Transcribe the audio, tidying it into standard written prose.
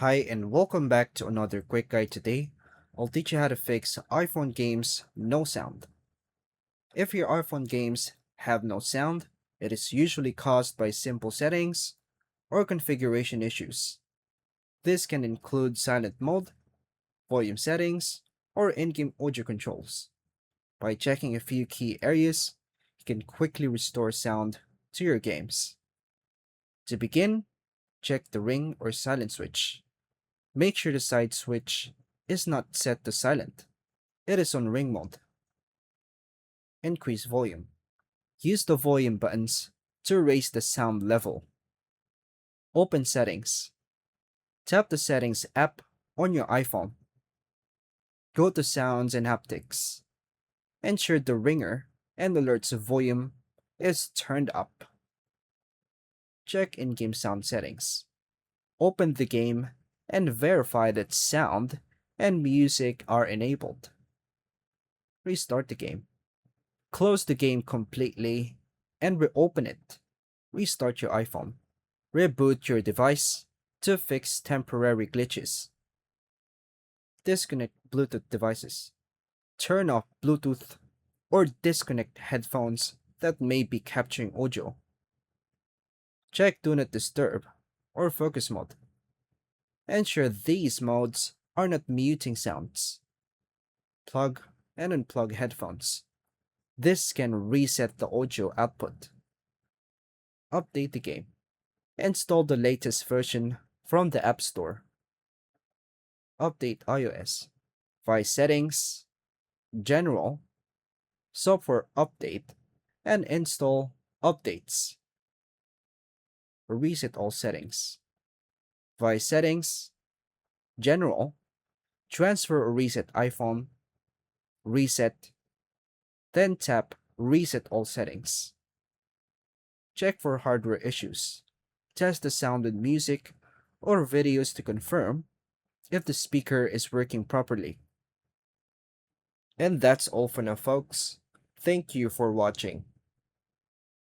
Hi and welcome back to another quick guide today. I'll teach you how to fix iPhone games no sound. If your iPhone games have no sound, it is usually caused by simple settings or configuration issues. This can include silent mode, volume settings, or in-game audio controls. By checking a few key areas, you can quickly restore sound to your games. To begin, check the ring or silent switch. Make sure the side switch is not set to silent. It is on ring mode. Increase volume. Use the volume buttons to raise the sound level. Open settings. Tap the settings app on your iPhone. Go to sounds and haptics. Ensure the ringer and alerts volume is turned up. Check in-game sound settings. Open the game and verify that sound and music are enabled. Restart the game. Close the game completely and reopen it. Restart your iPhone. Reboot your device to fix temporary glitches. Disconnect Bluetooth devices. Turn off Bluetooth or disconnect headphones that may be capturing audio. Check Do Not Disturb or Focus Mode. Ensure these modes are not muting sounds. Plug and unplug headphones. This can reset the audio output. Update the game. Install the latest version from the App Store. Update iOS. Via Settings, General, Software Update, and install updates. Reset all settings. Via Settings, General, transfer or reset iPhone, reset, then tap Reset all settings. Check for hardware issues. Test the sound and music or videos to confirm if the speaker is working properly. And that's all for now, folks. Thank you for watching.